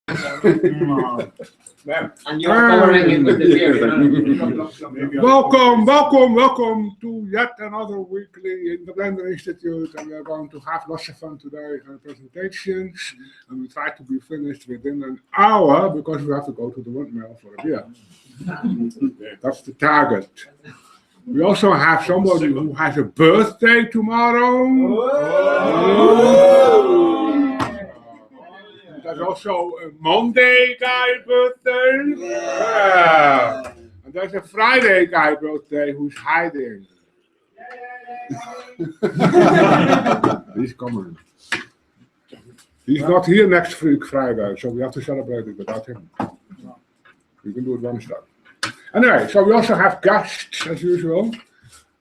And you're covering it with the beer. Welcome to yet another weekly in the Blender Institute, and we're going to have lots of fun today and presentations, and we try to be finished within an hour because we have to go to the windmill for a beer. That's the target. We also have somebody who has a birthday tomorrow. There's also a Monday guy birthday. Yeah. And there's a Friday guy birthday who's hiding. He's coming. He's not here next week Friday, so we have to celebrate it without him. We can do it Wednesday. Anyway, so we also have guests as usual.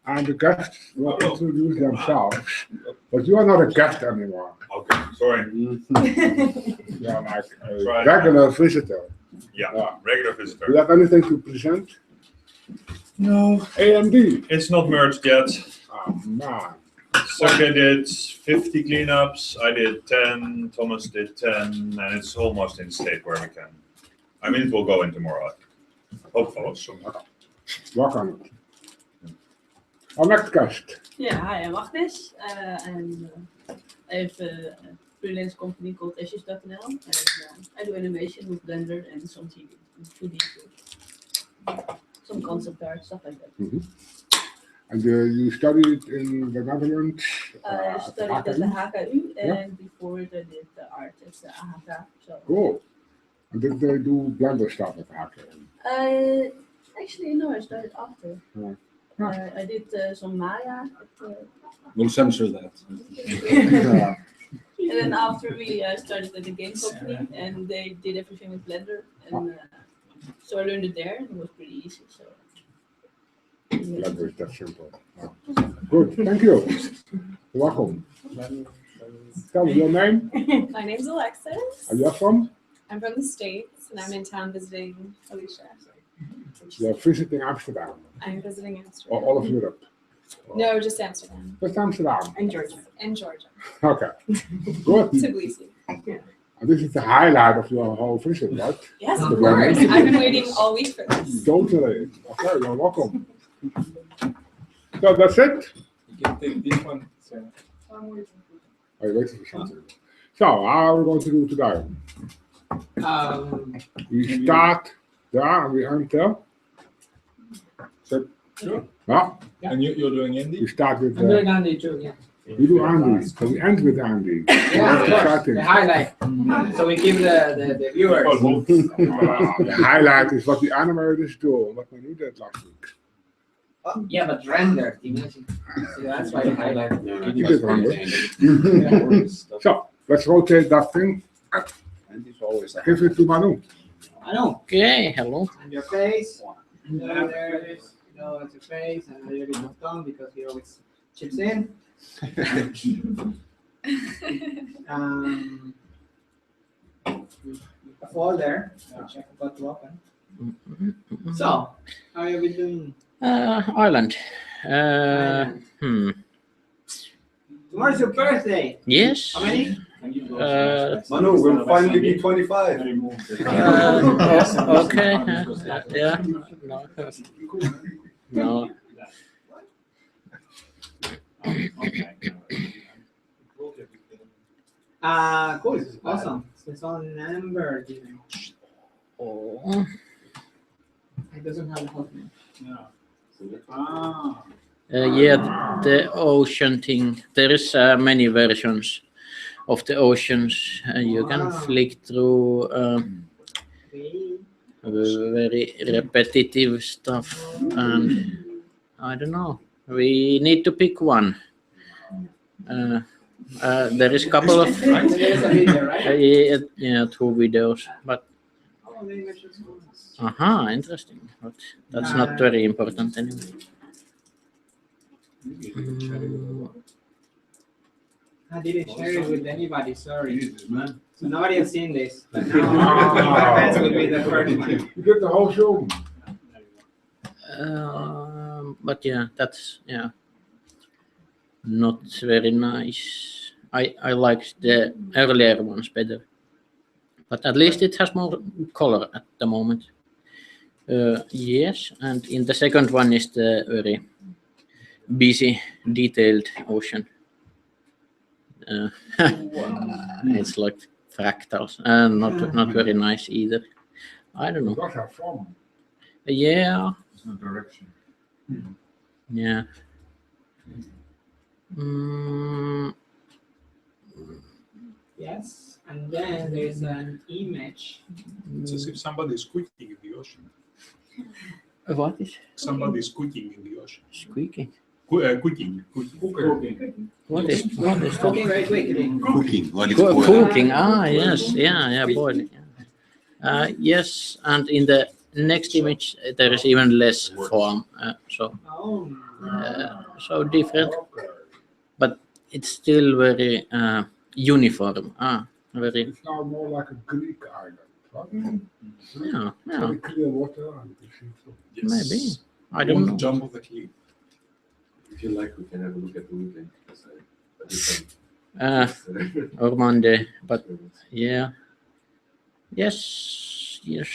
And the guests will introduce themselves. But you are not a guest anymore. Okay, sorry. You are like a regular visitor. Yeah, regular visitor. Do you have anything to present? No. AMD. It's not merged yet. Oh man. Sergey did 50 cleanups, I did 10, Thomas did 10, and it's almost in state where we can. I mean, it will go in tomorrow. Hopefully. Work on it. Our next guest. Yeah, hi, I'm Agnes, and I have a freelance company called Ashes.nl, and I do animation with Blender and some 2D tools. Some concept art, stuff like that. Mm-hmm. And you studied in the Netherlands? I studied at the HKU, and before it I did the art at the AHK. So. Cool. And did they do Blender stuff at the HKU? Actually, no, I started after. Yeah. I did some Maya. We'll censor that. And then after we started at the game company, and they did everything with Blender, and so I learned it there. It was pretty easy. So. Blender is that simple. Yeah. Good, thank you. Welcome. Tell me your name. My name's Alexis. Are you from? I'm from the States, and I'm in town visiting Alicia. You're visiting Amsterdam. I'm visiting Or Amsterdam. all of Europe? No, just Amsterdam. Just Amsterdam. And Georgia. And Georgia. Okay. Good. Tbilisi. And this is the highlight of your whole visit, right? Yes, The of course. Blender. I've been waiting all week for this. Totally. Okay, you're welcome. So that's it. You can take this one. Oh, you waiting for something. So, how are we going to do today? We start there and we end there. So, Sure. yeah, And you're doing Andy? we start with I'm doing Andy too, yeah. we do Andy, so we end with Andy. Yeah, of That's course, exciting. the highlight. So we give the viewers. The highlight is what the animators do, what we did last week. Yeah, but rendered, imagine. So that's why the highlight. You did render. So, let's rotate that thing. Andy's always Give it to Manu. I know. Okay, hello. And your face. There it is. No, that's your face. And a little bit of tongue because he always chips in. A folder, which I forgot to open. So, how have you been doing? Ireland. Tomorrow's your birthday. Yes. How many? Manu, we'll finally be 25. Okay. Yeah. No. Cool. Awesome. It's on number. Oh. It doesn't have a hot name. Yeah, the ocean thing. There is many versions of the oceans. You can flick through very repetitive stuff, and I don't know. We need to pick one. There is a couple of There is a video, right? yeah, 2 videos, but interesting. But that's not very important anyway. I didn't share it with anybody, sorry. So nobody has seen this. But now my fans will be the first one. You get the whole show. But yeah, that's not very nice. I like the earlier ones better. But at least it has more color at the moment. Yes, and in the second one is the very busy, detailed ocean. It's like fractals, and not very nice either. I don't It know. does have some. Yeah, There's no direction. yeah. Mm, Yes, and then there's an image. It's as if somebody is cooking in the ocean. what is Somebody is cooking in the ocean. squeaking? Cooking. What is that? Cooking very quickly. Cooking, like it's boiling. Cooking. Ah, yes, yeah, boiling. Yes, and in the next image there is even less form, Oh. so different, but it's still very uniform. Very. It's now more like a Greek island. Right? Yeah, Very clear water and you see so. maybe. I don't know. Jump off the cliff. If you like, we can have a look at the weekend. Or Monday, but yeah. Yes. It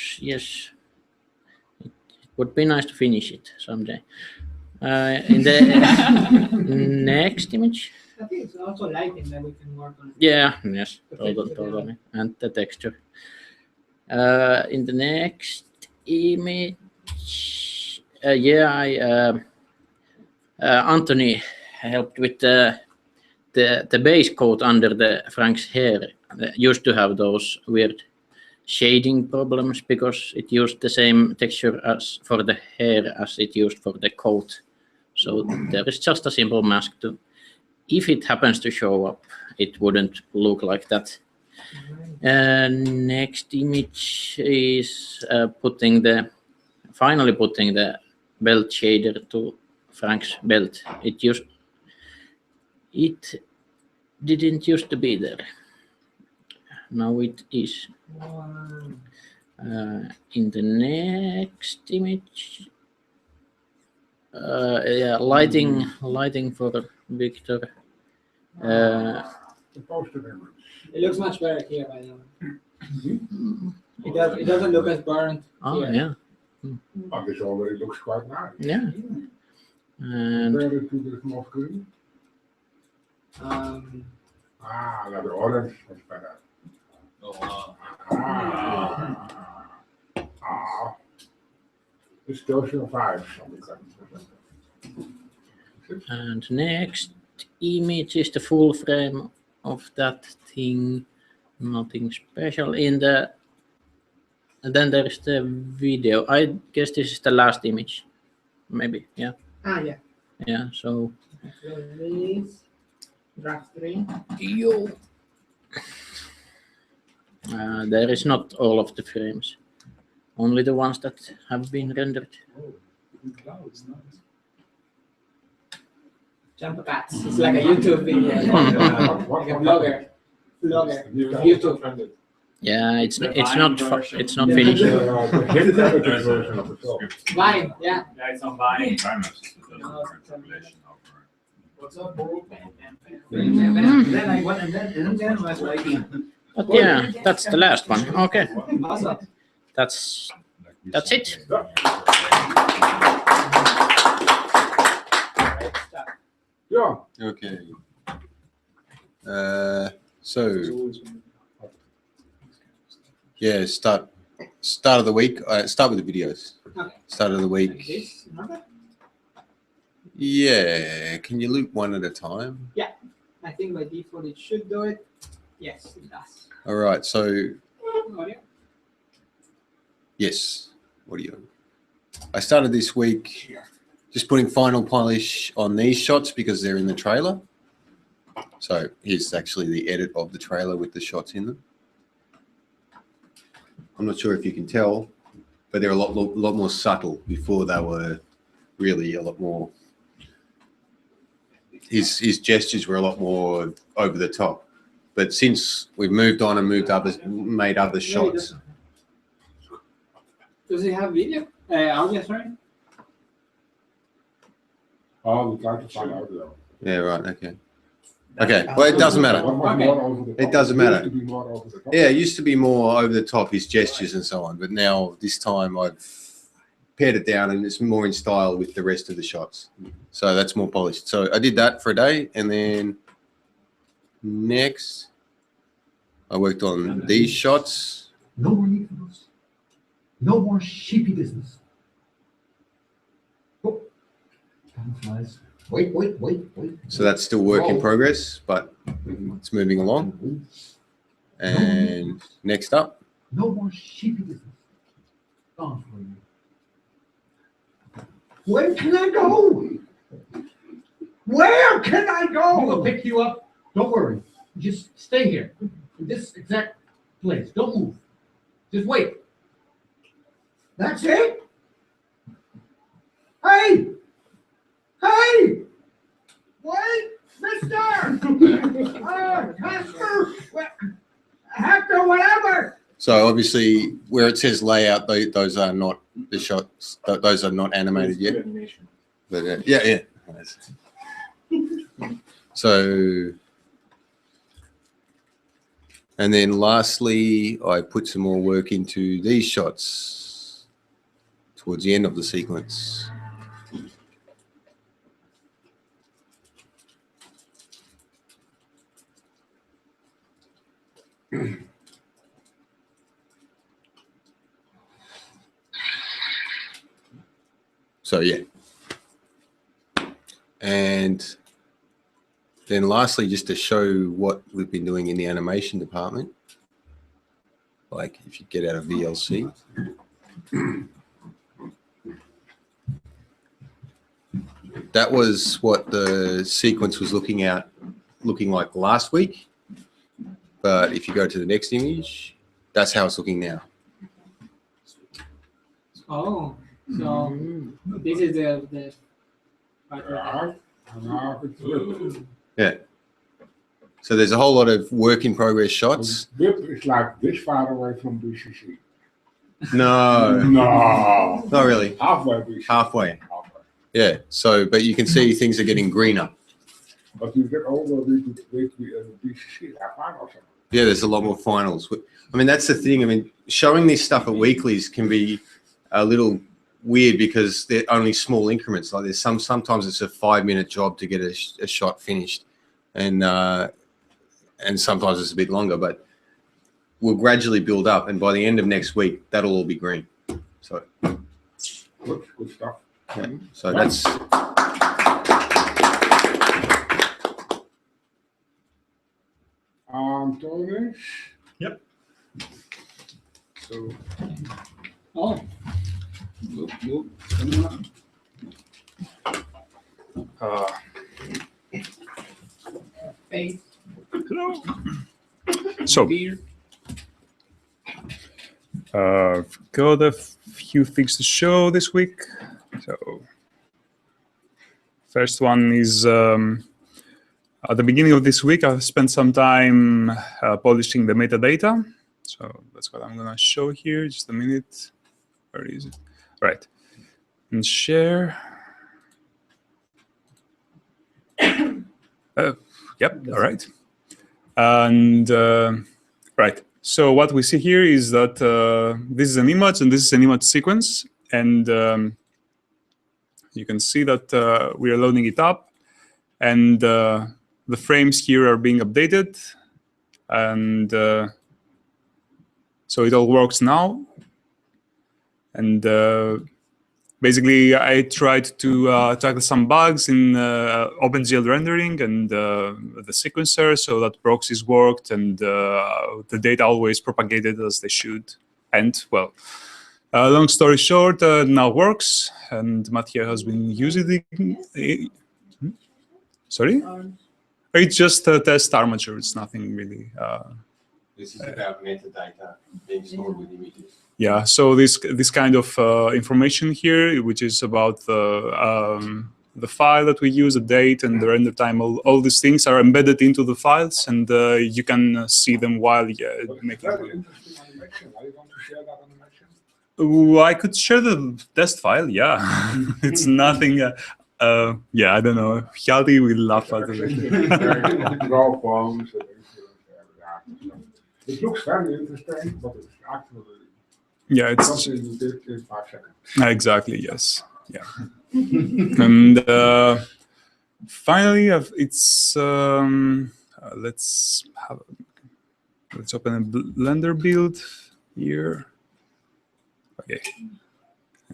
would be nice to finish it someday. In the next image. I think it's also lighting that we can work on. Yeah, yes, totally. And the texture. In the next image, Anthony helped with the base coat under the Frank's hair. Used to have those weird shading problems because it used the same texture as for the hair as it used for the coat. So there is just a simple mask to. If it happens to show up, it wouldn't look like that. Next image is finally putting the belt shader to Frank's belt. It didn't used to be there. Now it is. Wow. In the next image, lighting for Victor. The poster image. It looks much better here by the way. It doesn't look as burnt. Oh here. yeah, Oh, this already looks quite nice. yeah. And Compare it to the small screen. The orange is better. This still survives. And next image is the full frame of that thing. Nothing special in the. And then there is the video. I guess this is the last image. Maybe, yeah. Yeah. Yeah, so. Release. Draft 3. Yo. There is not all of the frames. Only the ones that have been rendered. Clouds, nice. Jump cats. It's like a YouTube video. Like a blogger. YouTube. Yeah, it's not finished. Vine, yeah. Yeah, it's on Vine. What's up, bro? Then I went and then was like, But yeah, that's the last one. Okay, Awesome. that's it. Yeah. Okay. So yeah, start of the week. Start with the videos. Okay. Start of the Like week. this, remember? Yeah. Can you loop one at a time? I think by default it should do it. Yes, it does. All right. So Audio? yes, audio. I started this week just putting final polish on these shots because they're in the trailer. So here's actually the edit of the trailer with the shots in them. I'm not sure if you can tell, but they're a lot more subtle. Before they were really a lot more. His gestures were a lot more over the top. But since we've moved on and made other shots. Does it have video? Audio, sorry? Oh, we got to find out though. Yeah, right. Okay. Okay, well, it doesn't matter. What was Okay. more over the top? It doesn't used matter. to be more over the top. Yeah, it used to be more over the top, his gestures and so on, but now this time I've pared it down and it's more in style with the rest of the shots. So that's more polished. So I did that for a day, and then next I worked on these shots. No more need for those. No more sheepy business. Oh, time flies. Wait. So that's still work in progress, but it's moving along. And next up, No more sheepy business. Gone for you. Where can I go? Where can I go? We'll pick you up. Don't worry. Just stay here. In this exact place. Don't move. Just wait. That's it? Hey! Hey! Wait! Mister! Casper! Hector, whatever! so obviously where it says layout, those are not the shots, those are not animated yet. But yeah. So, and then lastly, I put some more work into these shots towards the end of the sequence. So yeah. And then lastly, just to show what we've been doing in the animation department, like if you get out of VLC. That was what the sequence was looking like last week. But if you go to the next image, that's how it's looking now. Oh, so this is the Yeah. So there's a whole lot of work in progress shots. This is like this far away from BCC. No, No. not really. Halfway BCC. Halfway. Yeah. So, but you can see things are getting greener. But you get over with BCC, I find also. Yeah, there's a lot more finals. I mean, that's the thing. I mean, showing this stuff at weeklies can be a little weird because they're only small increments. Like there's sometimes it's a 5-minute job to get a shot finished, and sometimes it's a bit longer. But we'll gradually build up, and by the end of next week, that'll all be green. So Good stuff. yeah, so that's. Tony? Yep. So, oh. Face. Hello. So, got a few things to show this week. So, first one is at the beginning of this week, I've spent some time polishing the metadata. So that's what I'm gonna show here. Just a minute. Where is it? Right. And share. Yep. All right. And right. So what we see here is that this is an image and this is an image sequence, and you can see that we are loading it up, and the frames here are being updated, and so it all works now. And basically, I tried to tackle some bugs in OpenGL rendering and the sequencer, so that proxies worked and the data always propagated as they should. And well, long story short, now works, and Mattia has been using it. Sorry? It's just a test armature. It's nothing really. This is about metadata being stored with images. Yeah, so this kind of information here, which is about the file that we use, the date and the render time, all these things are embedded into the files, and you can see them while making. Very interesting animation. Are you going to share that animation? I could share the test file. Yeah, it's nothing. Yeah, I don't know. Hjalti will laugh at it. Raw bones and everything. It looks very interesting, but it's actually Yeah, it's something you did in 5 seconds. exactly, yes. Yeah. And finally, it's let's open a Blender build here. Okay,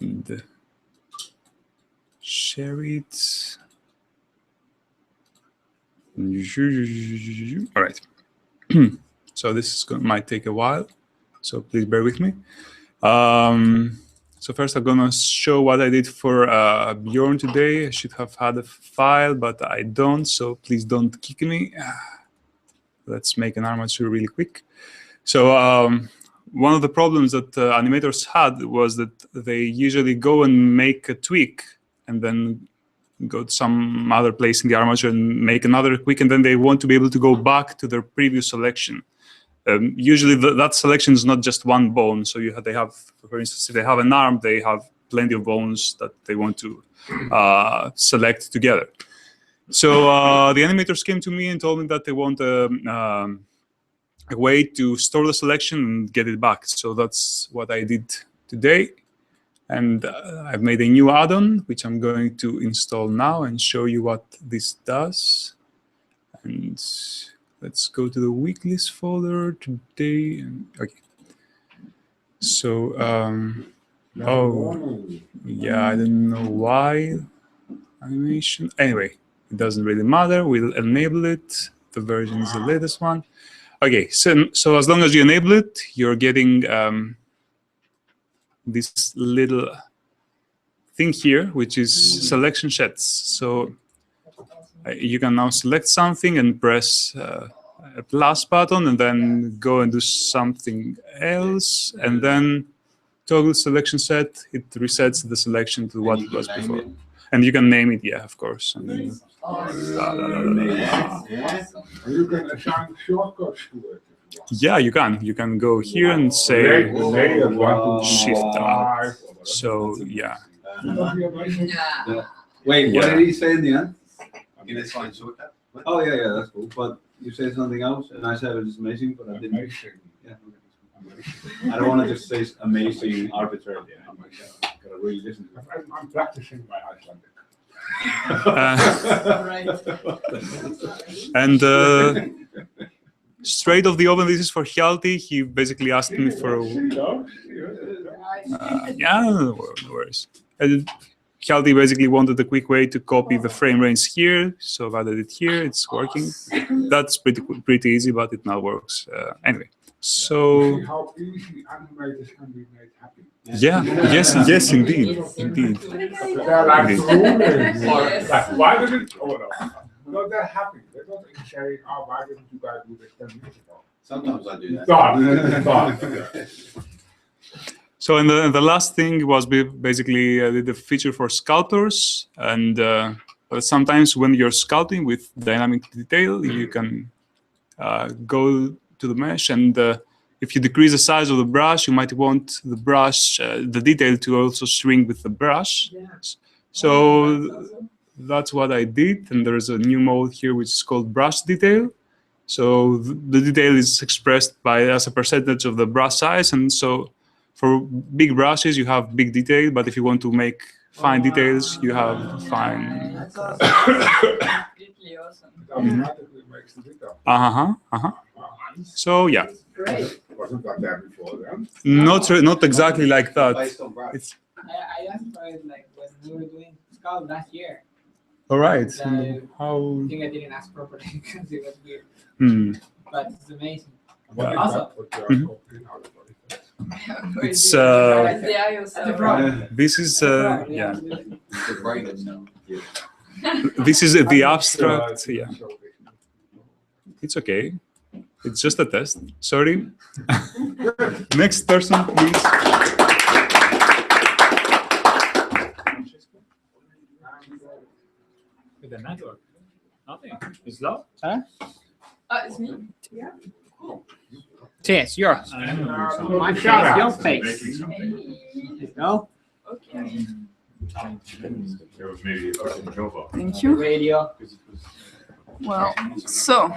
and share it. All right. So this is might take a while, so please bear with me. So first I'm gonna show what I did for Bjorn today. I should have had a file, but I don't, so please don't kick me. Let's make an armature really quick. So one of the problems that animators had was that they usually go and make a tweak and then go to some other place in the armature and make another tweak, and then they want to be able to go back to their previous selection. Usually that selection is not just one bone. So they have, for instance, if they have an arm, they have plenty of bones that they want to select together. So the animators came to me and told me that they want a way to store the selection and get it back. So that's what I did today. And I've made a new add-on, which I'm going to install now and show you what this does. And let's go to the week list folder today. Okay. So, oh, yeah, I don't know why. Animation. Anyway, it doesn't really matter. We'll enable it. The version is the latest one. Okay, so as long as you enable it, you're getting this little thing here, which is selection sets. So you can now select something and press a plus button and then go and do something else, and then toggle selection set. It resets the selection to what it was before. And you can name it, yeah, of course. And then, You can assign shortcuts to it. yeah, you can. You can go here and say Shift R. So yeah. Wait, what Yeah. did he say in the end? Oh yeah, that's cool. But you said something else, and I said it was amazing, but I didn't. Amazing. Yeah. I don't want to just say amazing arbitrarily. I'm like, gotta really listen to it. I'm practicing my Icelandic. And straight off the oven, this is for Hjalti. He basically asked me for yeah, no worries. And Hjalti basically wanted a quick way to copy the frame range here, so I've added it here. It's working. That's pretty easy, but it now works. Anyway, so See how easy animators can be made happy. yeah, yes, indeed. They're like drooling. Like, why did it? Oh no. No, they're happy. They're not saying, "Oh, why didn't you guys do this 10 years ago?" Sometimes I do that. Done. So and the last thing was basically the feature for sculptors, and sometimes when you're sculpting with dynamic detail, you can go to the mesh, and if you decrease the size of the brush, you might want the brush, the detail to also shrink with the brush. Yes. So that's what I did, and there's a new mode here which is called brush detail. So the detail is expressed as a percentage of the brush size, and so for big brushes you have big detail, but if you want to make fine details, you have fine. That's completely awesome. Automatically makes the detail. So yeah, Great. Wasn't that there before then? not exactly like that. It's I asked for it like when we were doing Scout last year. all right. I How? think I didn't ask properly because it was weird, Hmm. but it's amazing. What is Awesome. that? What they are copying out of it? It's The IO this is yeah. Yeah. This is the abstract. Yeah, it's okay. It's just a test. Sorry. Next person, please. With the network. Nothing. It's low. It's me. Cheers, yours. My face, your face. No? Okay. There was maybe a Java. Thank you. Radio. Well, so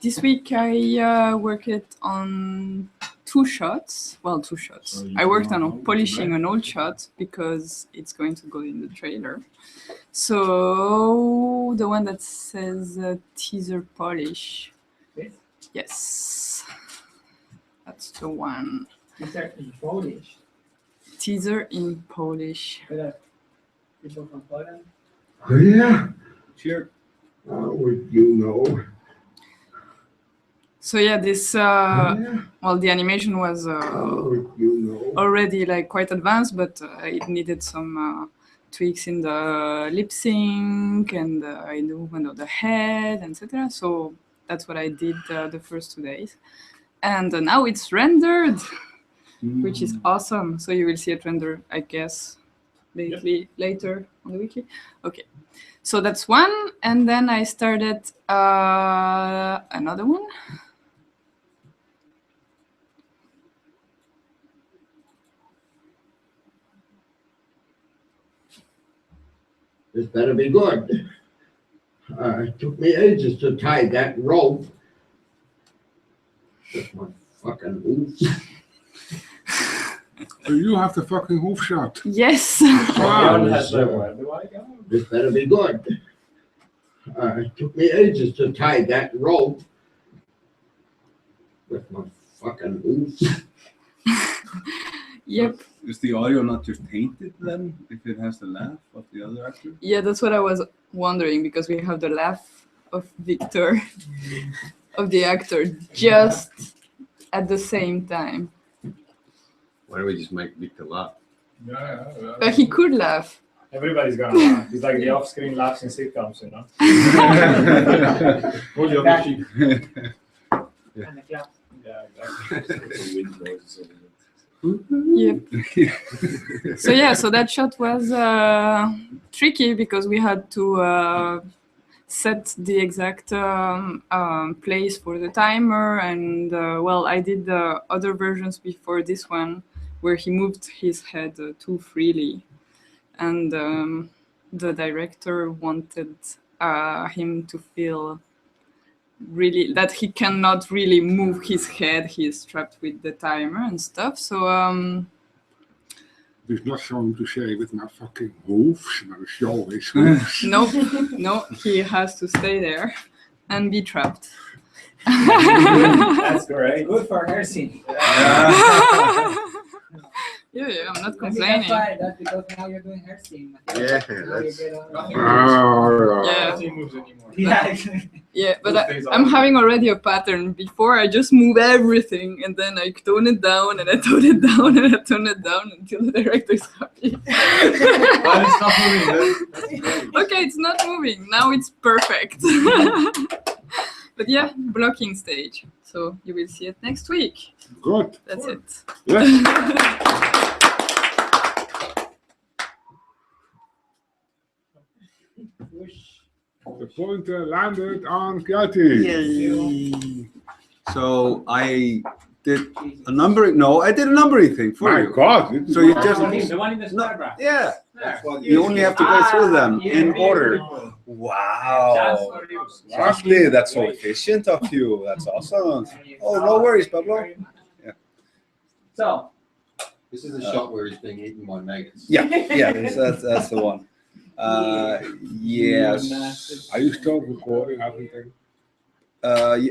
this week I worked on 2 shots. Well, 2 shots. I worked on polishing an old shot because it's going to go in the trailer. So the one that says teaser polish. This? Yes, that's the one. These are in Polish. Teaser in Polish. People from Poland. Oh, yeah. Sure. How would you know? So yeah, this well, the animation was How would you know? already like quite advanced, but it needed some tweaks in the lip sync and in the movement of the head, etc. So that's what I did the first 2 days, and now it's rendered, which is awesome. So you will see it render, I guess, later on the weekly. Okay, so that's one, and then I started another one. This better be good. It took me ages to tie that rope. With my fucking hooves. So you have the fucking hoof shot. Yes. Wow. This better be good. It took me ages to tie that rope. With my fucking hooves. Yep. Is the audio not just tainted then, if it has the laugh of the other actor? Yeah, that's what I was wondering, because we have the laugh of Victor, of the actor, just at the same time. Why don't we just make Victor laugh? But he could laugh. Everybody's gonna laugh. It's like the off-screen laughs in sitcoms, you know. Or the other cheek. And the clap. Yeah, exactly. Yep. So yeah, so that shot was tricky because we had to set the exact place for the timer, and well, I did the other versions before this one where he moved his head too freely, and the director wanted him to feel really that he cannot really move his head. He is strapped with the timer and stuff. So He's not showing to say with my fucking hoofs, maar show his hoofs. no, he has to stay there and be trapped. That's great. Good for her scene. Yeah, I'm not That's complaining. why. That's because now you're doing her scene. Yeah, Now you get on. Yeah. Nothing moves anymore. Yeah. Yeah, but Those days I'm are- having already a pattern. Before I just move everything and then I tone it down and I tone it down and I tone it down until the director's happy. But it's not moving. That's great. Okay, it's not moving. Now it's perfect. But yeah, blocking stage. So you will see it next week. Good. That's it. Yes. The pointer landed on Kiati. So I did a numbering. No, I did a numbering thing for My you. God. it's- So you The just one in the no, paragraph. yeah. There. You only have to go through them Yeah, in yeah, order. yeah. Wow. Lovely. That's so efficient of you. That's awesome. Oh, no worries, Pablo. Yeah. So, This is the shot where he's being eaten by maggots. Yeah, that's the one. Yes. Are you still recording everything?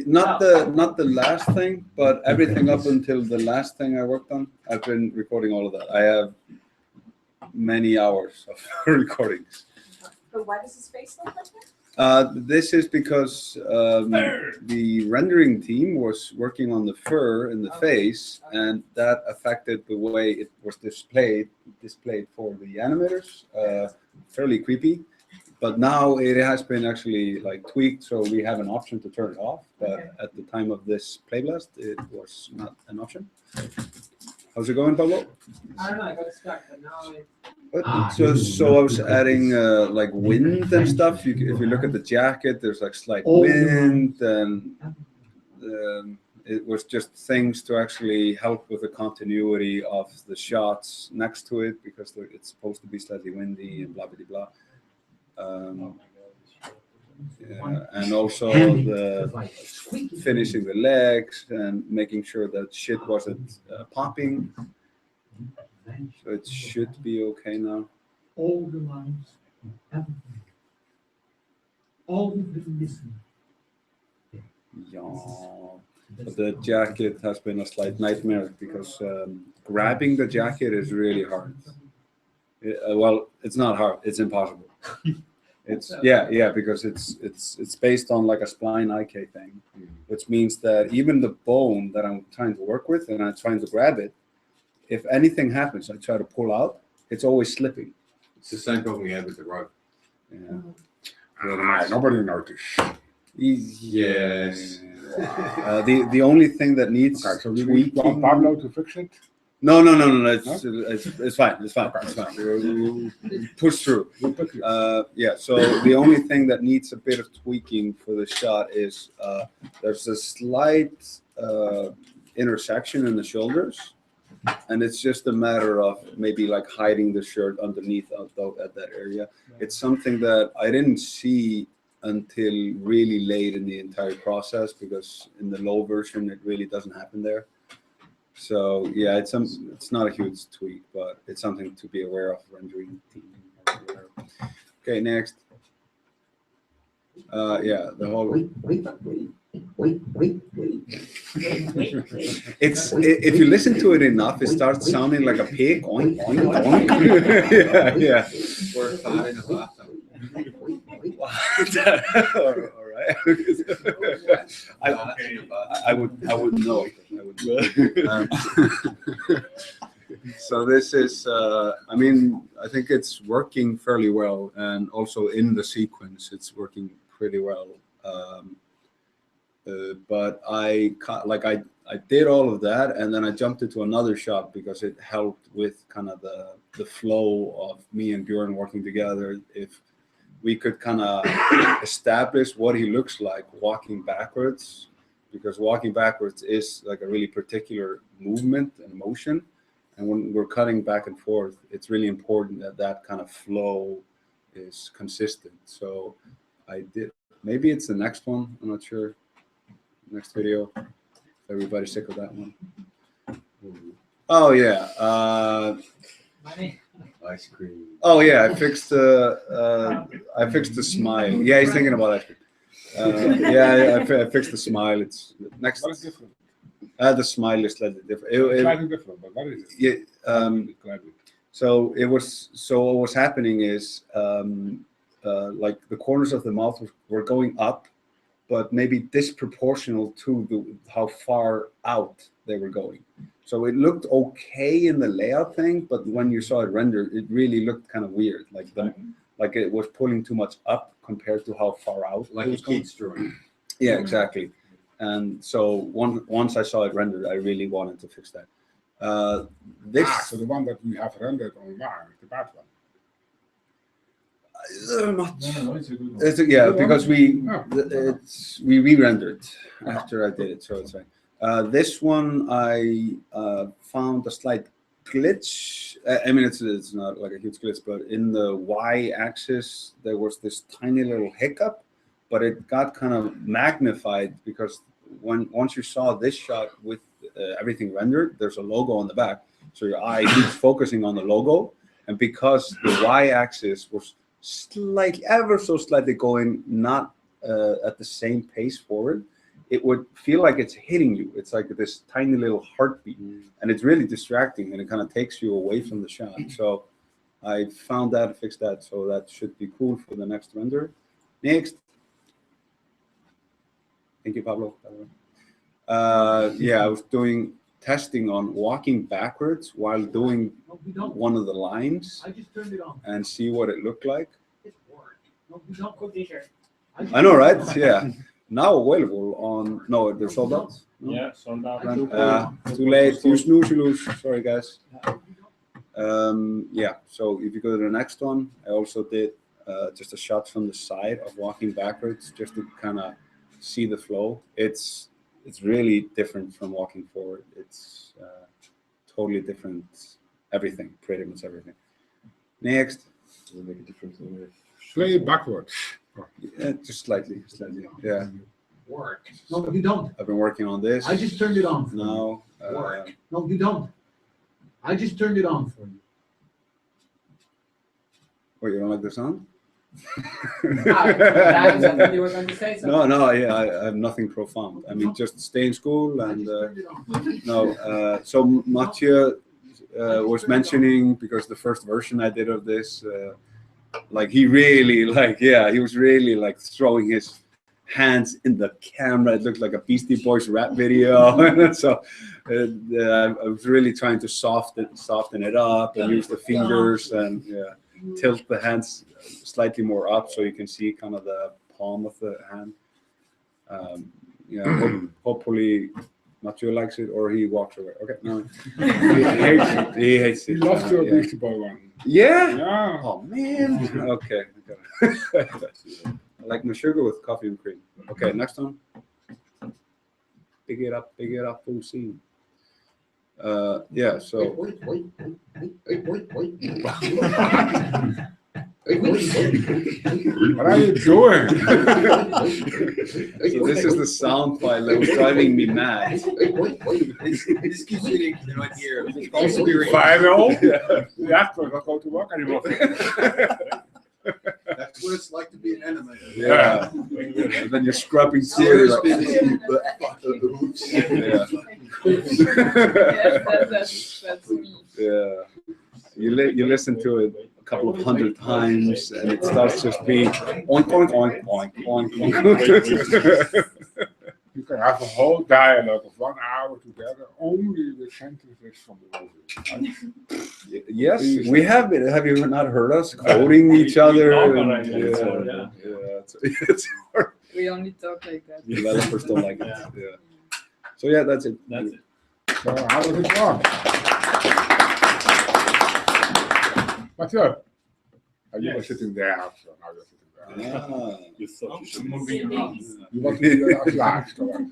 Not the last thing, but everything up until the last thing I worked on. I've been recording all of that. I have many hours of recordings. But why does his face look like that? This is because the rendering team was working on the fur in the face, and that affected the way it was displayed for the animators. Fairly creepy, but now it has been actually like tweaked, so we have an option to turn it off. But at the time of this playblast, it was not an option. How's it going, Pablo? I don't know, I got stuck, but now it's So I was adding like wind and stuff. If you look at the jacket, there's like slight wind, and it was just things to actually help with the continuity of the shots next to it because it's supposed to be slightly windy and blah blah blah. Yeah, and also the finishing the legs and making sure that shit wasn't popping. So it should be okay now. All the lines, everything. All we've been missing. Yeah. But the jacket has been a slight nightmare because grabbing the jacket is really hard. Well, it's not hard; it's impossible. It's yeah, because it's based on like a spline IK thing, which means that even the bone that I'm trying to work with and I'm trying to grab it, if anything happens, I try to pull out, it's always slipping. It's the same problem we had with the rope. Yeah. Nobody noticed. Yes. The only thing that needs Okay, so we tweaking. want Pablo to fix it. No. It's fine. It's fine. It's fine. We'll push through. Yeah. So the only thing that needs a bit of tweaking for the shot is there's a slight intersection in the shoulders, and it's just a matter of maybe like hiding the shirt underneath at that area. It's something that I didn't see until really late in the entire process because in the low version it really doesn't happen there. So yeah, it's not a huge tweak, but it's something to be aware of rendering team. Okay, next. Yeah, the whole. It's if you listen to it enough, it starts sounding like a pig. Oink, oink, oink. yeah. Or a fart in a bathtub. All right. I would know. So this is, I mean, I think it's working fairly well, and also in the sequence, it's working pretty well. But I did all of that, and then I jumped into another shot because it helped with kind of the flow of me and Bjorn working together. If we could kind of establish what he looks like walking backwards, because walking backwards is like a really particular movement and motion. And when we're cutting back and forth, it's really important that that kind of flow is consistent. So I did, maybe it's the next one, I'm not sure. Next video, everybody's sick of that one. Oh yeah. Ice cream. Oh yeah, I fixed the smile. Yeah, he's thinking about ice cream. Yeah, I fixed the smile. It's next. What is different? The smile is slightly different. Slightly different, but what is it? Yeah. So what was happening is like the corners of the mouth were going up, but maybe disproportional to how far out they were going. So it looked okay in the layout thing, but when you saw it rendered, it really looked kind of weird. Like it was pulling too much up compared to how far out. Like a kid's drawing. Yeah, exactly. And so once I saw it rendered, I really wanted to fix that. So the one that we have rendered online is the bad one. It's a good one. Because we re-rendered after I did it, so it's fine. This one I found a slight glitch. I mean, it's not like a huge glitch, but in the y-axis there was this tiny little hiccup, but it got kind of magnified because once you saw this shot with everything rendered, there's a logo on the back, so your eye keeps focusing on the logo, and because the y-axis was ever so slightly going not at the same pace forward, it would feel like it's hitting you. It's like this tiny little heartbeat, and it's really distracting, and it kind of takes you away from the shot. So I found that, fixed that, so that should be cool for the next render. Next. Thank you, Pablo. Yeah, I was doing testing on walking backwards while doing one of the lines and see what it looked like. I know, right? Yeah. Now available on, no, they're sold out. No? Yeah, sold out. Too late. You snooze, you lose. Sorry, guys. Yeah, so if you go to the next one, I also did just a shot from the side of walking backwards just to kind of see the flow. It's it's really different from walking forward. It's totally different. Everything, pretty much everything. Next. Will make a difference in it. Play backwards. Yeah, just slightly. Yeah. Work. No, you don't. I've been working on this. I just turned it on. No. Work. No, you don't. I just turned it on for you. Wait, you don't like the sound? I thought you were going to say something. No, yeah, I have nothing profound. I mean, just stay in school and no. So Mathieu was mentioning, because the first version I did of this, like he really, like, yeah, he was really like throwing his hands in the camera. It looked like a Beastie Boys rap video. So I was really trying to soften it up and use the fingers and tilt the hands slightly more up so you can see kind of the palm of the hand. Hopefully Mathieu likes it, or he walks away. Okay, no. He hates it. He loves your Beastie Boy one. Yeah? Yeah. Oh, man. Okay. I like my sugar with coffee and cream. Okay, next one. Pick it up, full scene. Yeah, so. What are you doing? So this is the sound file that was driving me mad. This keeps getting in my ear. It's going to be 5-0. Yeah, we're not going to work anymore. That's what it's like to be an animator. Yeah. And then you're scrubbing cereal. That's me. Yeah. You listen to it a couple of hundred times, and it starts just being oink, oink, oink, oink, oink, oink. You can have a whole dialogue of 1 hour together, only with sentences from the movie. Yes, we have been. Have you not heard us quoting each other? It's hard. We only talk like that. Developers don't like it. Yeah. So yeah, that's it. So how does it work? Mathieu, you were sitting there, so now you're sitting there. You thought you should moving around. You want to be last, no.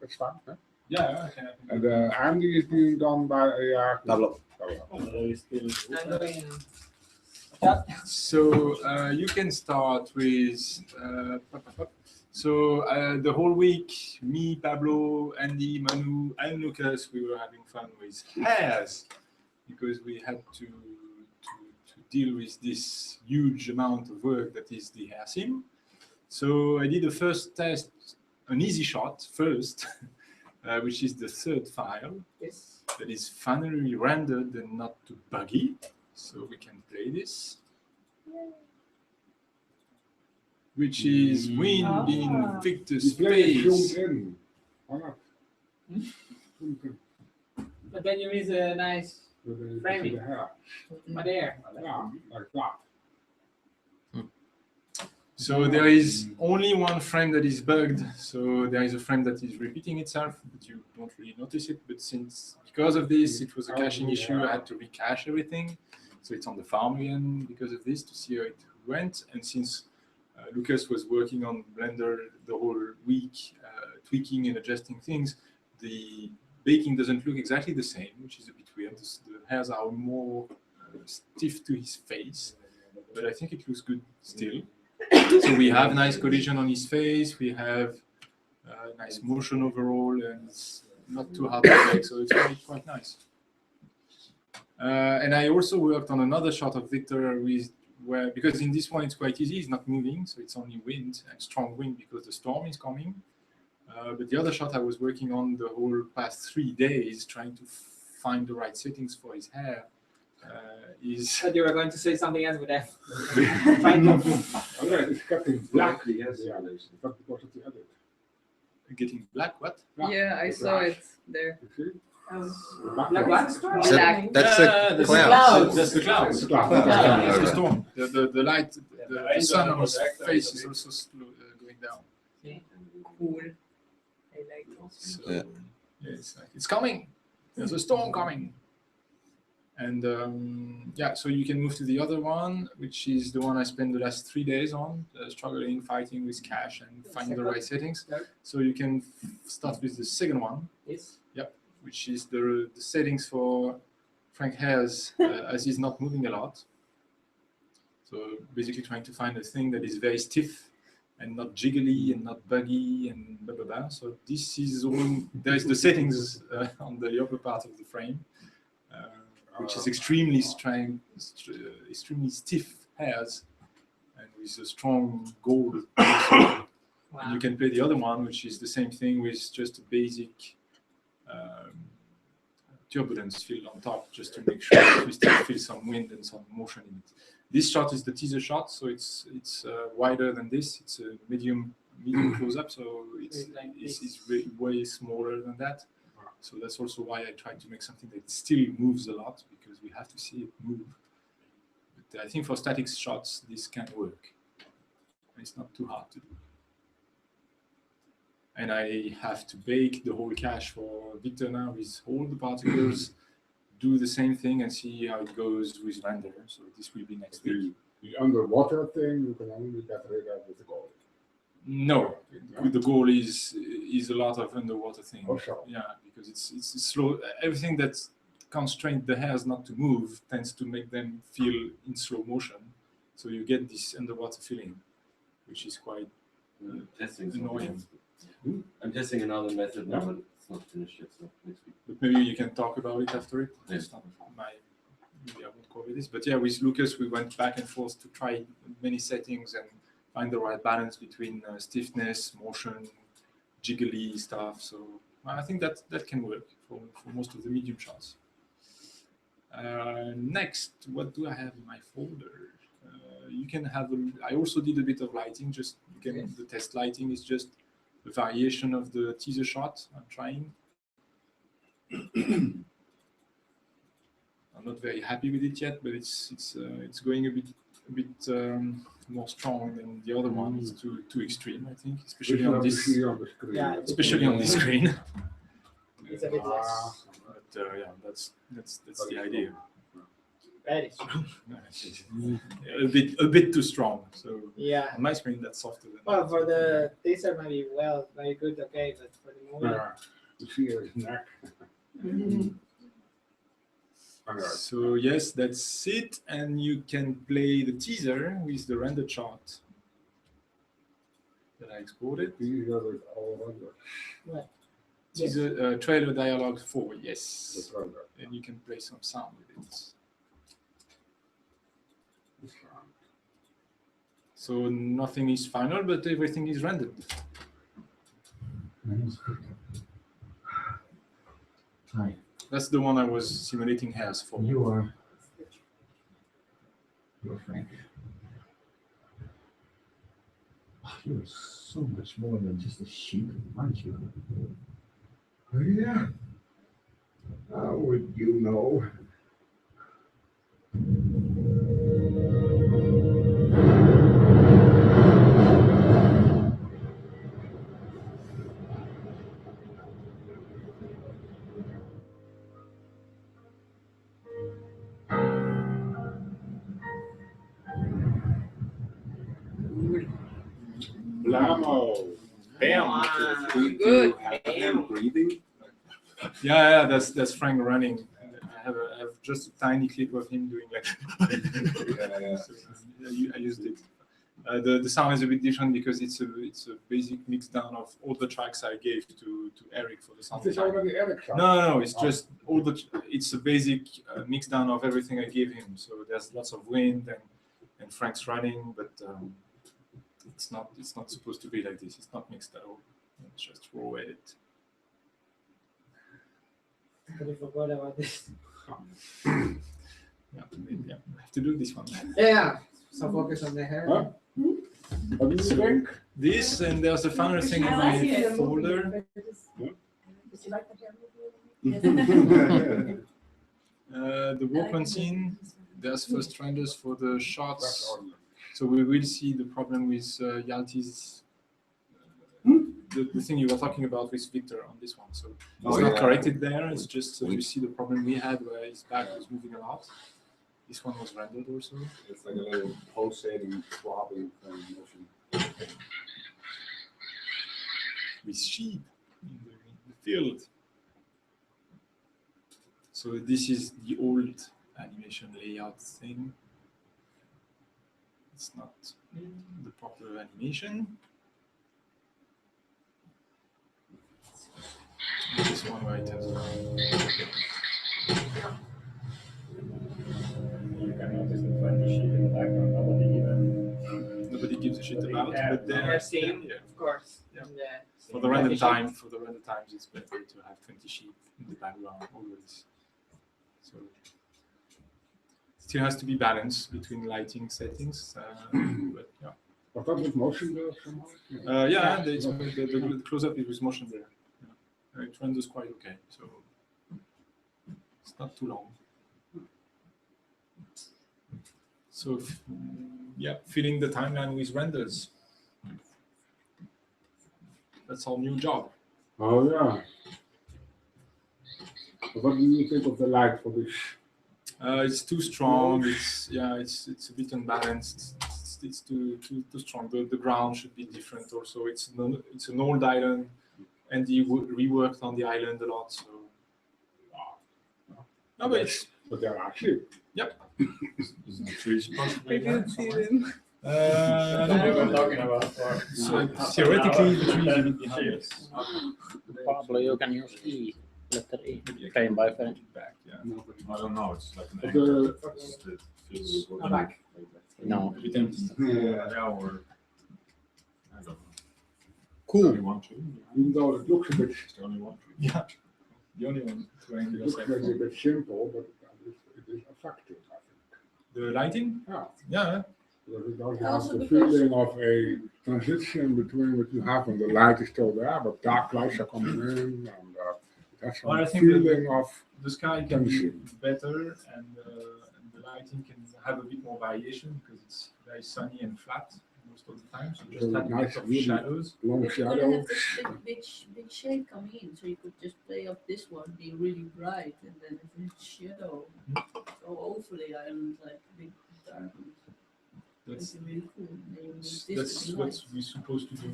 That's fine. Huh? Yeah, okay. And Andy is being done by Pablo. So you can start with the whole week, me, Pablo, Andy, Manu, and Lucas, we were having fun with hairs because we had to deal with this huge amount of work that is the hair sim. So I did the first test, an easy shot first, which is the third file. Yes. That is finally rendered and not too buggy. So we can play this. Which is wind in Victor's face. In. Why not? But then you miss a nice framing. But there. Yeah, like that. So there is only one frame that is bugged. So there is a frame that is repeating itself, but you don't really notice it. But because of this, it was a caching issue. I had to recache everything. So it's on the farm again because of this to see how it went. And since Lucas was working on Blender the whole week, tweaking and adjusting things, the baking doesn't look exactly the same, which is a bit weird. The hairs are more stiff to his face, but I think it looks good still. So we have nice collision on his face, we have nice motion overall, and it's not too hard to make, so it's quite nice. And I also worked on another shot of Victor because in this one it's quite easy, it's not moving, so it's only wind and strong wind because the storm is coming. But the other shot I was working on the whole past 3 days, trying to find the right settings for his hair, is. But you were going to say something else with that. It's getting black. Yes, yeah. But because of the edit. Getting black, what? Yeah, I saw it there. Black what? Black. That's the clouds. clouds. That's the clouds. The clouds. That's the storm. The light, the sun on his face is also going down. Cool. I like it. So, yeah, it's coming. There's a storm coming. And yeah, so you can move to the other one, which is the one I spent the last 3 days on, struggling, fighting with cache and finding the right settings. So you can start with the second one. Yes. Yep, which is the settings for Frank Hare's, as he's not moving a lot. So basically trying to find a thing that is very stiff and not jiggly and not buggy and blah, blah, blah. So this is all, there's the settings on the upper part of the frame. Which is extremely stiff hairs and with a strong gold. Wow. And you can play the other one, which is the same thing with just a basic turbulence field on top, just to make sure that we still feel some wind and some motion in it. This shot is the teaser shot, so it's wider than this. It's a medium close-up, so it's way smaller than that. So that's also why I tried to make something that still moves a lot, because we have to see it move. But I think for static shots, this can work. It's not too hard to do. And I have to bake the whole cache for Victor now with all the particles, do the same thing and see how it goes with render. So this will be next week. The underwater thing, you can only get rid of with the goal. No, the goal is a lot of underwater things. Oh, sure. Yeah, because it's slow. Everything that constrains the hairs not to move tends to make them feel in slow motion. So you get this underwater feeling, which is quite annoying. I'm testing another method now, but it's not finished yet. So next week. But maybe you can talk about it after it. Yeah. It's not maybe I won't cover this. But yeah, with Lucas, we went back and forth to try many settings and find the right balance between stiffness, motion, jiggly stuff. So I think that can work for most of the medium shots. Next, what do I have in my folder? You can have. I also did a bit of lighting. Just the test lighting is just a variation of the teaser shot. I'm trying. I'm not very happy with it yet, but it's going a bit more strong than the other one. It's too extreme, I think, especially on this. Yeah, especially on this screen. It's a bit less. But yeah, that's the idea. Very strong. a bit too strong. So Yeah. on my screen, that's softer than. Well, for the teaser, maybe very good, okay, but for the movie. You see his neck. So yes, that's it, and you can play the teaser with the render chart that I exported. Teaser is all under. What? Teaser trailer dialogue 4, yes, and you can play some sound with it. So nothing is final, but everything is rendered. Hi. That's the one I was simulating hairs for. You're Frank. You're so much more than just a sheep, aren't you? Oh, yeah. How would you know? Blamo. Bam. Good. Breathing. Yeah, that's Frank running. I have just a tiny clip of him doing like. So, I used it. The sound is a bit different because it's a basic mix down of all the tracks I gave to Eric for the sound. Is this already Eric? No, it's just all the. It's a basic mix down of everything I gave him. So there's lots of wind and Frank's running, but it's not supposed to be like this. It's not mixed at all. It's just raw edit. I forgot about this. Yeah, I have to do this one. Yeah, so focus on the hair. Huh? What do you think? This, and there's a final thing in my folder. The workman scene, there's first renders for the shots. So we will see the problem with Yalti's the thing you were talking about with Victor on this one. So it's Oh, not yeah. corrected there. It's just so you see the problem we had where his back was moving a lot. This one was rendered also. It's like a little pulsating, throbbing motion. With sheep in the field. So this is the old animation layout thing. It's not the proper animation. And this one where it has You can notice the 20 sheep in the background. nobody gives a shit about, Yeah. but They're they're same, yeah. of course. Yeah. And, For the render times, it's better to have 20 sheep in the background always. So still has to be balanced between lighting settings, but yeah. Was that with motion blur somehow? Yeah, the close-up is with motion blur. Yeah. It renders quite okay, so it's not too long. So yeah, filling the timeline with renders. That's our new job. Oh yeah. What do you think of the light for this? It's too strong. It's a bit unbalanced. It's too strong. The ground should be different. Also, it's an old island, and he reworked on the island a lot. So no, but there are sheep. Yep. I didn't see them. So theoretically, the tree is a bit behind us. Pablo, you can use E, letter E, frame by frame. Back, yeah. I don't know. It's like an But anchor. the- It feels I'm back. No. A bit empty. Yeah, or I don't know. Cool. Only one tree. Even though it looks a bit, It's the only one tree. Yeah, the only one to it angle looks yourself. maybe a bit simple, but it is effective, I think. The lighting? Yeah. Yeah. Because it does have Also the because- feeling of a transition between what you have when the light is still there, but dark lights are coming in, and it has some Well, I think feeling of The sky can be tension. better, and the lighting can have a bit more variation because it's very sunny and flat most of the time. So you just So have a nice, bit of really shadows. long If you're gonna shadows. have this big shade coming in, so you could just play up this one being really bright, and then if it's shadow, so hopefully islands like big dark ones. That's That'd be really cool. Then you need this that's to be what light. we're supposed to do.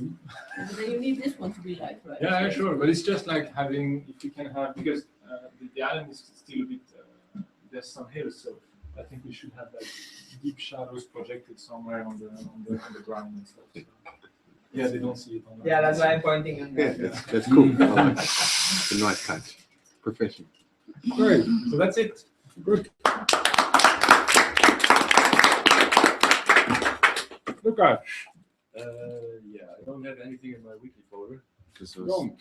And then you need this one to be light, right? Yeah, So- sure, but it's just like having, if you can have, because the island is still a bit, there's some hills, so I think we should have like deep shadows projected somewhere on the ground and stuff. So. Yeah, they don't see it on the. Yeah, that's why I'm pointing on Yeah, that. that's cool. I like it. It's a nice touch. Professional. Great, So that's it. good. Look at, Yeah, I don't have anything in my weekly folder. This was- don't.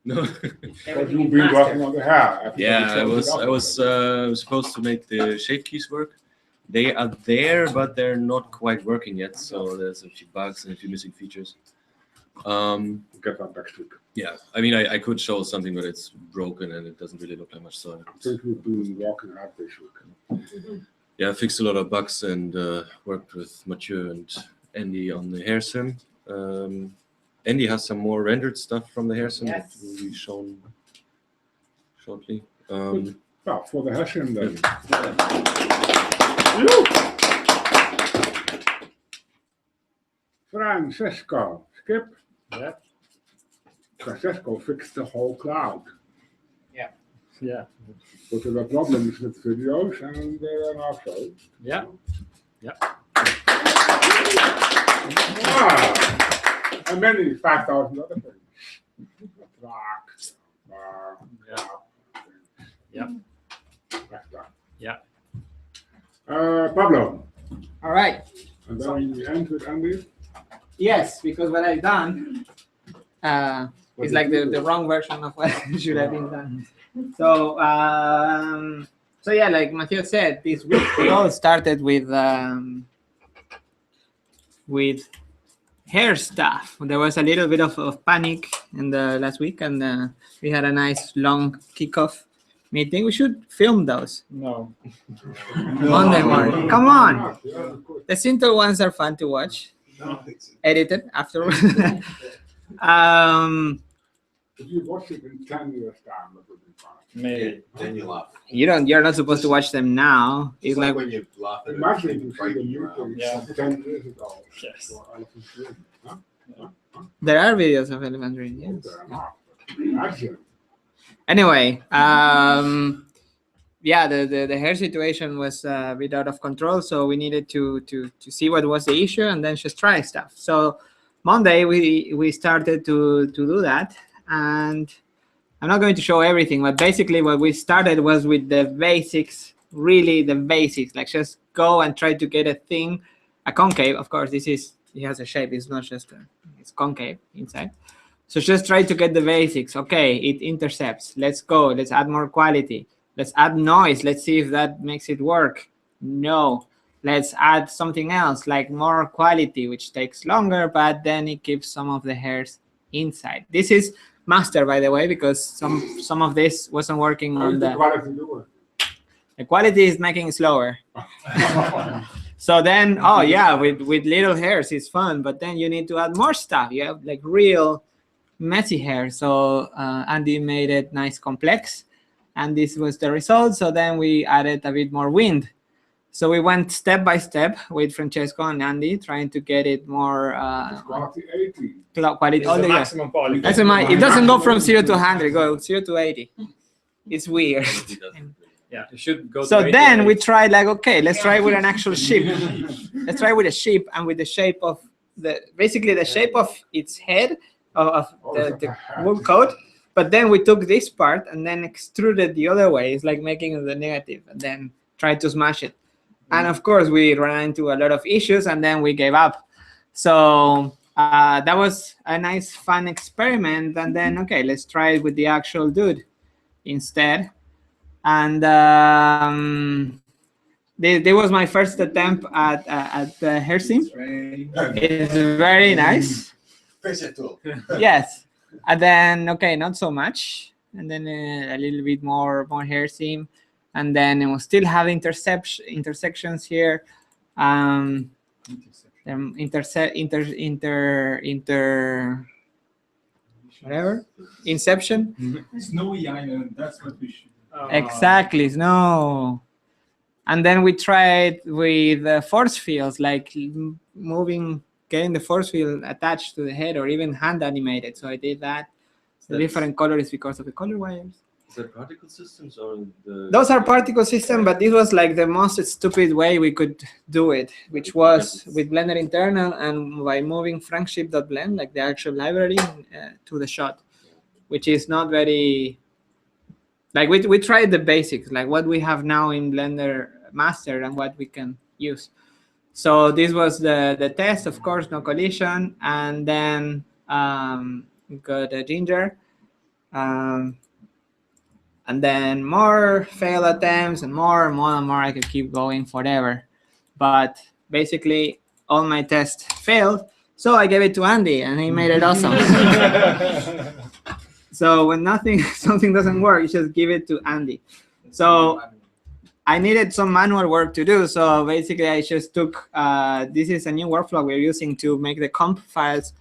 No. Because you've been working on the hair. Yeah, I was supposed to make the shape keys work. They are there, but they're not quite working yet. So there's a few bugs and a few missing features. Get that next week. Yeah, I mean, I could show something, but it's broken and it doesn't really look like much. So I think we've been walking out this week. yeah, I fixed a lot of bugs and worked with Mathieu and Andy on the hair sim. Andy has some more rendered stuff from the hair sim that Yes. will be shown shortly. Well, for the Hessian then. Francesco, Skip. Yeah. Francesco fixed the whole cloud. Yeah. But there were problems with videos and they are now solved. Yeah. Ah, and many 5,000 other things. Yeah. Yeah. Pablo, All right. and then we end with Andy. Yes, because what I've done is like the wrong version of what should have been done. So yeah, like Mathieu said, this week it all started with hair stuff. There was a little bit of panic in the last week, and we had a nice long kickoff meeting. We should film those. No. Monday morning. Come on. The simple ones are fun to watch. Edited afterwards. If you watch it in 10 years' time, that would be fine. Maybe. Then you laugh. You're not supposed to watch them now. It's It's like like when you laugh at Imagine it if you see the new things Yeah. from 10 years ago. Yes. For elephant dream. Huh? there are videos of elephant dream. Oh, Yes. they're not. Imagine. Anyway, yeah, the hair situation was a bit out of control, so we needed to see what was the issue and then just try stuff. So Monday we started to do that, and I'm not going to show everything, but basically what we started was with the basics, really the basics, like just go and try to get a thing, a concave. Of course, it has a shape. It's not just it's concave inside. So just try to get the basics. Okay, it intercepts. Let's go. Let's add more quality. Let's add noise. Let's see if that makes it work. No. Let's add something else, like more quality, which takes longer, but then it keeps some of the hairs inside. This is master, by the way, because some of this wasn't working How on is the the... quality doing? The quality is making it slower. So then, oh yeah, with little hairs it's fun, but then you need to add more stuff. You have like real messy hair. So Andy made it nice complex, and this was the result. So then we added a bit more wind. So we went step by step with Francesco and Andy, trying to get it more Quality 80. quality. It's Oh, the yeah. maximum quality. That's it doesn't go from 0 to 100. It goes 0 to 80. It's weird. Yeah, you should go. So to then 88. we tried like, okay, let's try with an actual sheep. Let's try with a sheep and with the shape of basically the shape of its head of the wool coat. But then we took this part and then extruded the other way. It's like making the negative and then try to smash it. And of course we ran into a lot of issues and then we gave up. So that was a nice fun experiment. And then, okay, let's try it with the actual dude instead. And there was my first attempt at the hair seam. It's very nice. Yes. And then, okay, not so much. And then a little bit more hair seam. And then it will still have intersections here. Whatever. Inception. Snowy Island. That's what we should. Exactly, no. And then we tried with force fields, like getting the force field attached to the head or even hand animated. So I did that. The different colors because of the color wires. Is that particle systems or the? Those are particle systems, but this was like the most stupid way we could do it, which was with Blender internal and by moving frankship.blend, like the actual library, to the shot, which is not very. Like we tried the basics, like what we have now in Blender Master and what we can use. So this was the test, of course, no collision, and then we got a ginger, and then more failed attempts and more and more and more. I could keep going forever, but basically all my tests failed. So I gave it to Andy, and he made it awesome. So when something doesn't work, you just give it to Andy. So I needed some manual work to do. So basically I just took, this is a new workflow we're using to make the comp files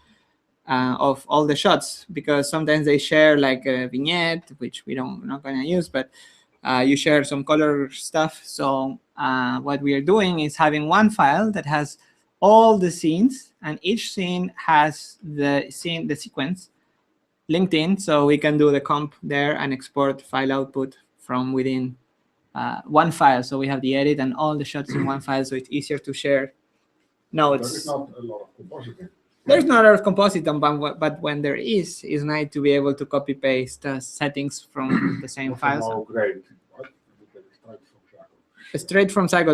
of all the shots, because sometimes they share like a vignette, which we're not going to use, but you share some color stuff. So what we are doing is having one file that has all the scenes, and each scene has the sequence linked in, so we can do the comp there and export file output from within one file. So we have the edit and all the shots in one file, so it's easier to share notes. There is not a lot of compositing. There's not a lot of compositing, but when there is, it's nice to be able to copy paste settings from the same files. Oh, great. Straight from Cycle.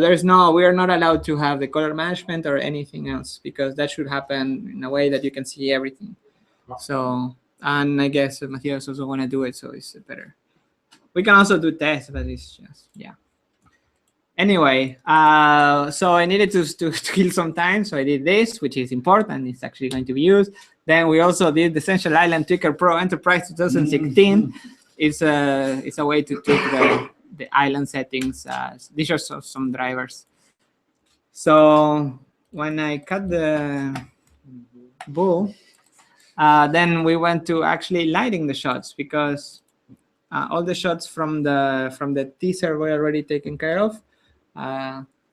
We are not allowed to have the color management or anything else, because that should happen in a way that you can see everything. So, and I guess Matthias also want to do it, so it's better. We can also do tests, but it's just, yeah. Anyway, so I needed to kill some time, so I did this, which is important. It's actually going to be used. Then we also did the Essential Island Tweaker Pro Enterprise 2016. It's a way to tweak the island settings. These are some drivers. So when I cut the bull, Then we went to actually lighting the shots, because all the shots from the teaser were already taken care of.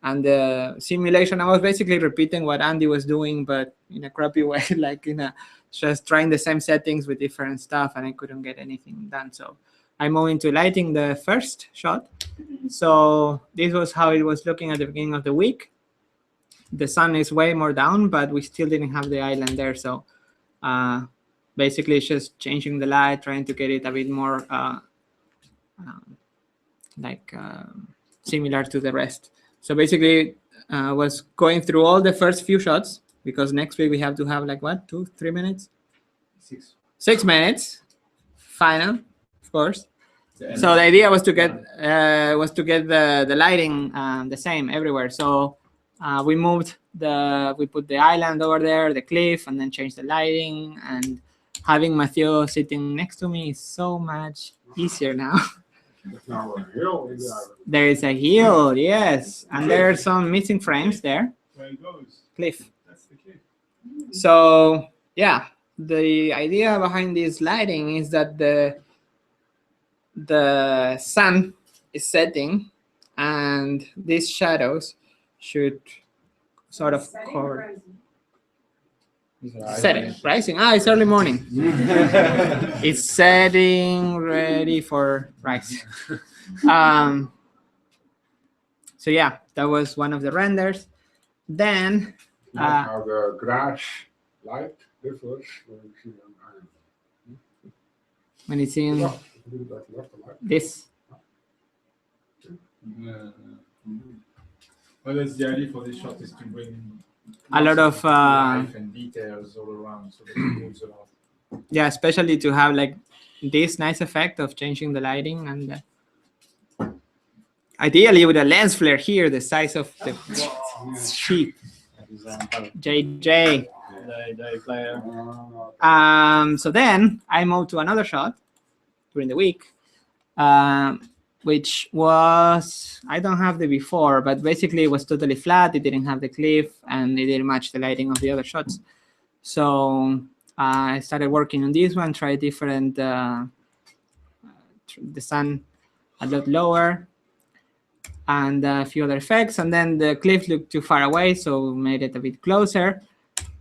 And the simulation, I was basically repeating what Andy was doing, but in a crappy way, like just trying the same settings with different stuff, and I couldn't get anything done. So I moved into lighting the first shot. So this was how it was looking at the beginning of the week. The sun is way more down, but we still didn't have the island there. So basically it's just changing the light, trying to get it a bit more similar to the rest. So basically was going through all the first few shots, because next week we have to have like what, 2-3 minutes? 6 minutes final, of course. So the idea was to get the lighting the same everywhere. So we put the island over there, the cliff, and then changed the lighting. And having Matthew sitting next to me is so much easier now. There's now a hill in the island. There is a hill, yes, and there are some missing frames there. Where it goes. Cliff. That's the cliff. So yeah, the idea behind this lighting is that the sun is setting, and these shadows should sort of cover. Setting, rising. It's early morning. It's setting, ready for rise. So yeah, that was one of the renders. Then How the grass light differs when you see an island. when it's in Left, left and right. this. Well, that's the idea for this shot, is to bring A lot of life and details all around, so that it moves a lot. Yeah, especially to have like this nice effect of changing the lighting, and ideally with a lens flare here, the size of the sheep. JJ. So then I moved to another shot during the week, which was, I don't have the before, but basically it was totally flat. It didn't have the cliff, and it didn't match the lighting of the other shots. So I started working on this one, tried different, the sun a lot lower, and a few other effects. And then the cliff looked too far away, so made it a bit closer.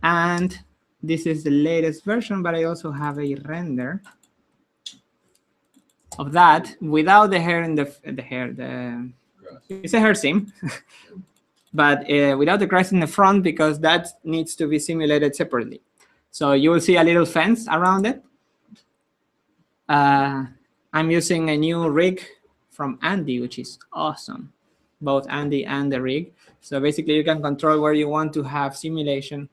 And this is the latest version, but I also have a render of that without the hair in it's a hair sim, but without the grass in the front, because that needs to be simulated separately. So you will see a little fence around it. I'm using a new rig from Andy, which is awesome, both Andy and the rig. So basically you can control where you want to have simulation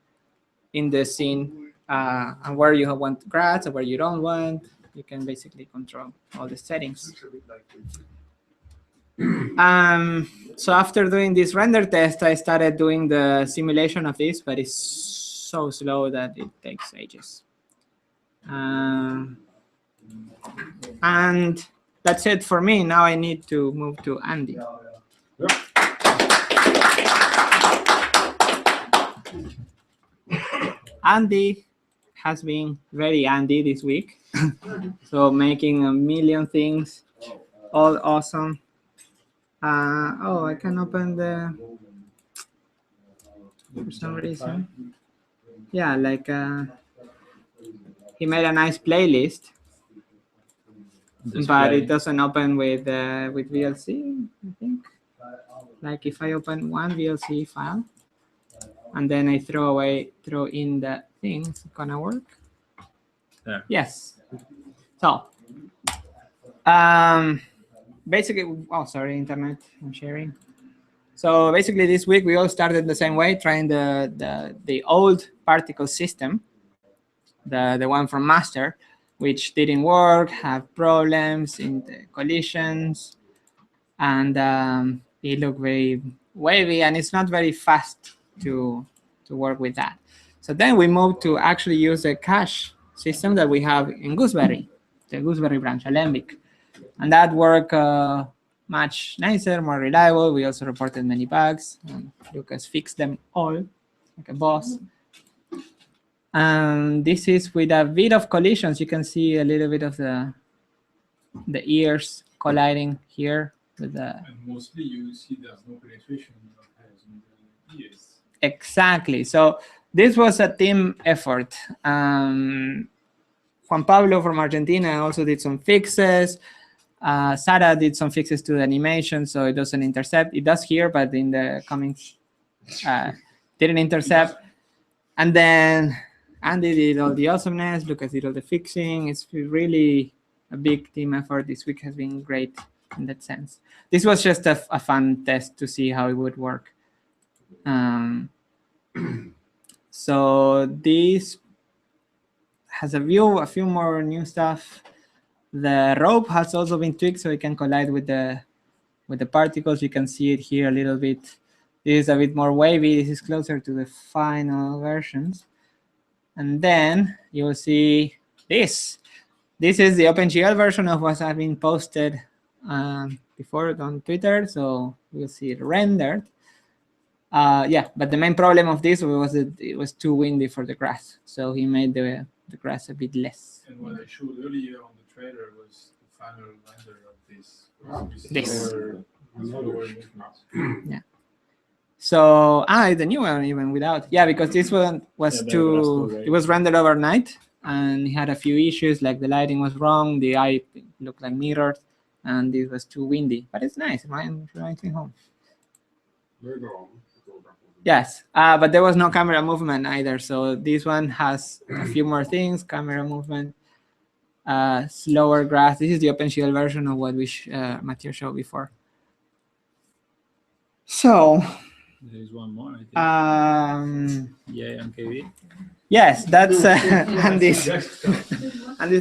in the scene, and where you want grass and where you don't want. You can basically control all the settings. So after doing this render test, I started doing the simulation of this, but it's so slow that it takes ages. And that's it for me. Now I need to move to Andy. Andy has been very Andy this week. So making a million things, all awesome. Oh, I can open the, for some reason. Yeah, like he made a nice playlist, but it doesn't open with VLC, I think. Like if I open one VLC file, and then I throw in the thing, it's gonna work. Yeah. Yes. So basically, oh sorry, internet, I'm sharing. So basically this week we all started the same way, trying the old particle system, the one from master, which didn't work, have problems in the collisions, and it looked very wavy, and it's not very fast to work with that. So then we moved to actually use a cache system that we have in Gooseberry, the Gooseberry branch, Alembic. And that worked much nicer, more reliable. We also reported many bugs, and Lucas fixed them all like a boss. This is with a bit of collisions. You can see a little bit of the ears colliding here with the. And mostly you see there's no penetration of hairs in the ears. Exactly. So this was a team effort. Juan Pablo from Argentina also did some fixes. Sara did some fixes to the animation, so it doesn't intercept. It does here, but in the comments didn't intercept. And then Andy did all the awesomeness. Lucas did all the fixing. It's really a big team effort. This week has been great in that sense. This was just a fun test to see how it would work. So this has a few more new stuff. The rope has also been tweaked so it can collide with the particles. You can see it here a little bit. This is a bit more wavy. This is closer to the final versions. And then you will see this. This is the OpenGL version of what has been posted before on Twitter. So we'll see it rendered. Yeah, but the main problem of this was that it was too windy for the grass. So he made the grass a bit less. And what I showed earlier on the trailer was the final render of this. Yeah. So the new one even without. Yeah, because this one was it was rendered overnight and it had a few issues, like the lighting was wrong, the eye looked like mirrored, and it was too windy. But it's nice. It reminds me home. Yes, but there was no camera movement either. So this one has a few more things, camera movement, slower grass. This is the OpenGL version of what Mathieu showed before. So there is one more, I think. Yeah, MKV. Yes, that's and this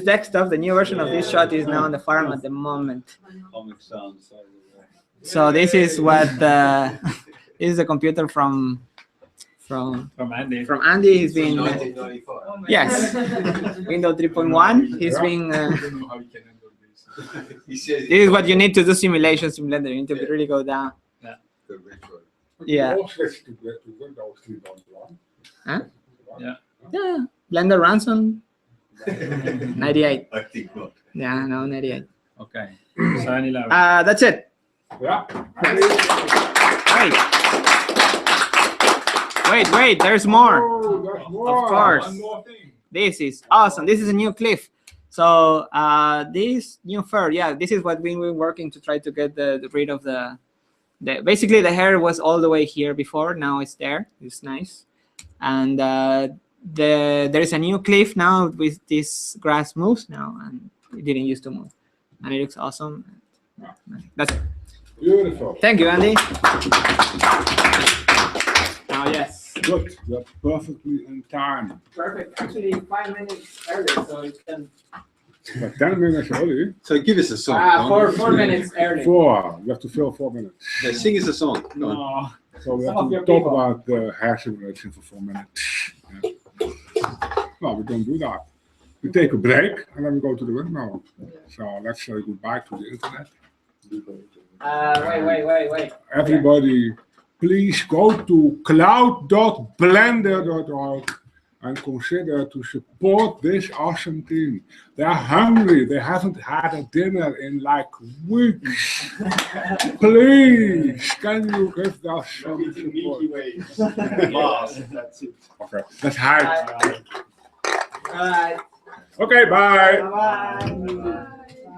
desktop. The new version of this shot is now on the farm at the moment. Comic sounds. So this is what this is the computer from Andy. From Andy. He's been 1994. yes, Windows 3.1. He's been. This is what you need to do simulations in Blender. You need to really go down. Yeah. Huh? Yeah. Yeah. Blender runs on 98. I think not. Yeah, no, 98. Okay. So any level. That's it. Yeah. Wait, there's more. Oh, there's more. Of course. One more thing. This is awesome. This is a new cliff. So this new fur, yeah, this is what we've been working to try to get rid of the basically the hair was all the way here before. Now it's there. It's nice. And there is a new cliff now with this grass moves now, and it didn't used to move, and it looks awesome. That's it. Beautiful. Thank you, Andy. Oh yes. Good. You're perfectly in time. Perfect. Actually, 5 minutes early, so it can. But 10 minutes early. So give us a song. 4 minutes early. 4. You have to fill 4 minutes. Yeah, sing us a song. Come on. No. So we have to talk about the hair simulation for 4 minutes. Yeah. No, we don't do that. We take a break and then we go to the window. So let's say goodbye to the internet. Wait. Everybody, please go to cloud.blender.org and consider to support this awesome team. They're hungry. They haven't had a dinner in like weeks. Please, can you give us some support? That's it. Okay, let's hide. Bye. Okay, bye. Bye.